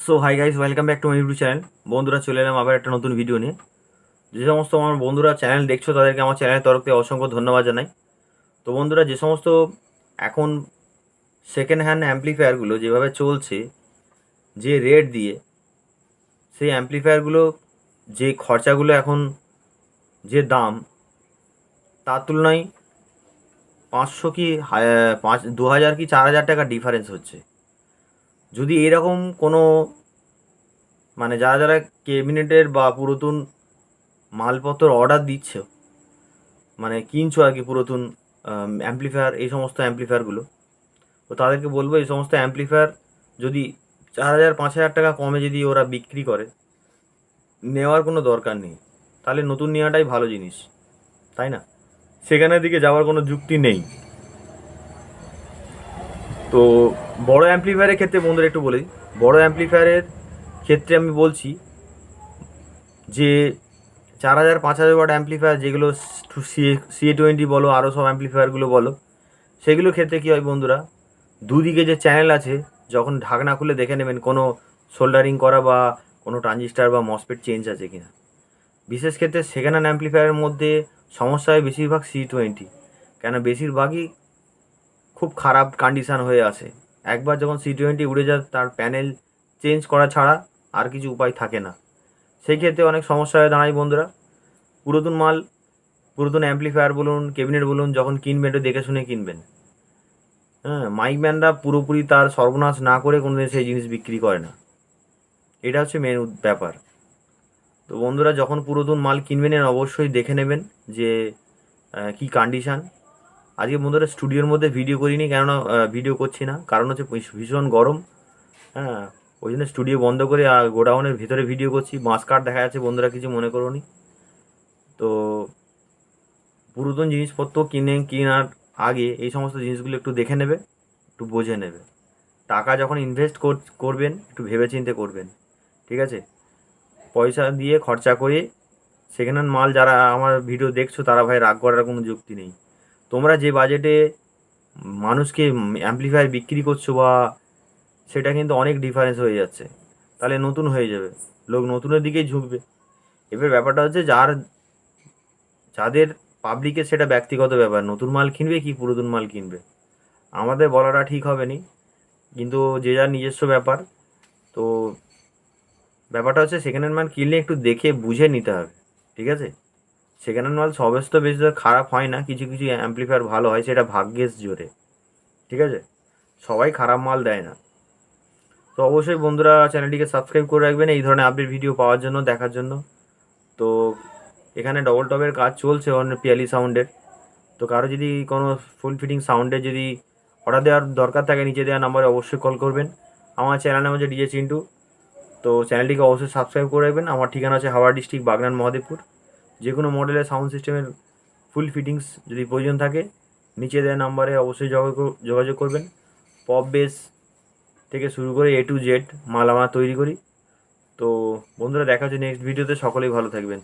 So hi guys, welcome back to my YouTube channel. বন্ধুরা, চলে এলাম আবার একটা নতুন ভিডিও নিয়ে। যে সমস্ত আমার বন্ধুরা চ্যানেল দেখছো তাদেরকে আমার চ্যানেলের তরফ থেকে অসংখ্য ধন্যবাদ জানাই। তো বন্ধুরা, যে সমস্ত এখন সেকেন্ড হ্যান্ড অ্যাম্প্লিফায়ারগুলো যেভাবে চলছে, যে রেট দিয়ে, সেই অ্যাম্প্লিফায়ারগুলো যে খরচাগুলো এখন, যে দাম, তার তুলনায় 500 কি 2000 কি 4000 টাকা ডিফারেন্স হচ্ছে। যদি এরকম কোনো যারা যারা ক্যাবিনেটের বা পুরাতন মালপত্র অর্ডার দিচ্ছ, কিনছো আর কি, পুরাতন অ্যাম্প্লিফায়ার, এই সমস্ত অ্যাম্প্লিফায়ারগুলো, তো তাদেরকে বলবো এই সমস্ত অ্যাম্প্লিফায়ার যদি 4000 5000 টাকা কমে যদি ওরা বিক্রি করে, নেওয়ার কোনো দরকার নেই। তাহলে নতুন নেওয়াটাই ভালো জিনিস, তাই না? সেখানের দিকে যাওয়ার কোনো যুক্তি নেই। তো বড় অ্যাম্প্লিফায়ারের ক্ষেত্রে বন্ধুরা একটু বলি, বড় অ্যাম্প্লিফায়ারের ক্ষেত্রে আমি বলছি যে 4000 5000 ওয়াট অ্যাম্প্লিফায়ার, যেগুলো CA20 বলো, আরও সব অ্যাম্প্লিফায়ারগুলো বলো, সেগুলোর ক্ষেত্রে কী হয় বন্ধুরা, দুদিকে যে চ্যানেল আছে, যখন ঢাকনা খুলে দেখে নেবেন কোনো সোল্ডারিং করা বা কোনো ট্রানজিস্টার বা মসফেট চেঞ্জ আছে কিনা। বিশেষ ক্ষেত্রে সেকেন্ড হ্যান্ড অ্যাম্প্লিফায়ারের মধ্যে সমস্যা হয় বেশিরভাগ C20, কেন বেশিরভাগই খুব খারাপ কন্ডিশান হয়ে আসে। একবার যখন C20 উড়ে যায়, তার প্যানেল চেঞ্জ করা ছাড়া আর কিছু উপায় থাকে না। সেই ক্ষেত্রে অনেক সমস্যা হয়ে দাঁড়ায় বন্ধুরা। পুরাতন মাল, পুরাতন অ্যাম্প্লিফায়ার বলুন, ক্যাবিনেট বলুন, যখন কিনবেন একটু দেখে শুনে কিনবেন। হ্যাঁ, মাইকম্যানরা পুরোপুরি তার সর্বনাশ না করে কোনোদিন সেই জিনিস বিক্রি করে না। এটা হচ্ছে মেন ব্যাপার। তো বন্ধুরা, যখন পুরাতন মাল কিনবেন অবশ্যই দেখে নেবেন যে কী কন্ডিশান। আজকে বন্ধুরা স্টুডিওর মধ্যে ভিডিও করিনি, কেননা ভিডিও করছি না, কারণ হচ্ছে ভীষণ গরম। হ্যাঁ, ওই জন্য স্টুডিও বন্ধ করে গোডাউনের ভিতরে ভিডিও করছি। বাঁশ কাঠ দেখা যাচ্ছে বন্ধুরা, কিছু মনে করো নি। তো পুরাতন জিনিসপত্র কেনার আগে এই সমস্ত জিনিসগুলো একটু দেখে নেবে, একটু বুঝে নেবে। টাকা যখন ইনভেস্ট করবেন একটু ভেবেচিন্তে করবেন, ঠিক আছে? পয়সা দিয়ে খরচা করে সেকেন্ড হ্যান্ড মাল, যারা আমার ভিডিও দেখছো তারা ভাই রাগ করার কোনো যুক্তি নেই। তোমরা যে বাজেটে মানুষকে অ্যাম্প্লিফায়ার বিক্রি করছো, বা সেটা কিন্তু অনেক ডিফারেন্স হয়ে যাচ্ছে। তাহলে নতুন হয়ে যাবে, লোক নতুনের দিকেই ঝুঁকবে। এবার ব্যাপারটা হচ্ছে যাদের পাবলিকের সেটা ব্যক্তিগত ব্যাপার, নতুন মাল কিনবে কি পুরাতন মাল কিনবে, আমাদের বলাটা ঠিক হবে নি, কিন্তু যে যার নিজস্ব ব্যাপার। তো ব্যাপারটা হচ্ছে সেকেন্ড হ্যান্ড মাল কিনলে একটু দেখে বুঝে নিতে হবে, ঠিক আছে? সেকেন্ড হ্যান্ড মাল সবেস তো বেশি খারাপ হয় না, কিছু কিছু অ্যাম্প্লিফায়ার ভালো হয়, সেটা ভাগ্যের জোরে, ঠিক আছে? সবাই খারাপ মাল দেয় না। তো অবশ্যই বন্ধুরা চ্যানেলটিকে সাবস্ক্রাইব করে রাখবেন এই ধরনের আপডেট ভিডিও পাওয়ার জন্য, দেখার জন্য। তো এখানে ডবল টপের কাজ চলছে অন্য পিয়ালি সাউন্ডের। তো কারো যদি কোনো ফুল ফিটিং সাউন্ডের যদি অর্ডার দেওয়ার দরকার থাকে, নিচে দেওয়া নাম্বারে অবশ্যই কল করবেন। আমার চ্যানেল নাম হচ্ছে ডিজে চিন্টু। তো চ্যানেলটিকে অবশ্যই সাবস্ক্রাইব করে রাখবেন। আমার ঠিকানা আছে হাওড়া ডিস্ট্রিক্ট, বাগনান, মহাদেবপুর। যে কোনো মডেলের সাউন্ড সিস্টেমের ফুল ফিটিংস যদি প্রয়োজন থাকে, নিচে দেওয়া নাম্বারে অবশ্যই যোগাযোগ করবেন। পপ বেস থেকে শুরু করে A to Z মাল আমরা তৈরি করি। তো বন্ধুরা, দেখা হচ্ছে নেক্সট ভিডিওতে। সকলেই ভালো থাকবেন।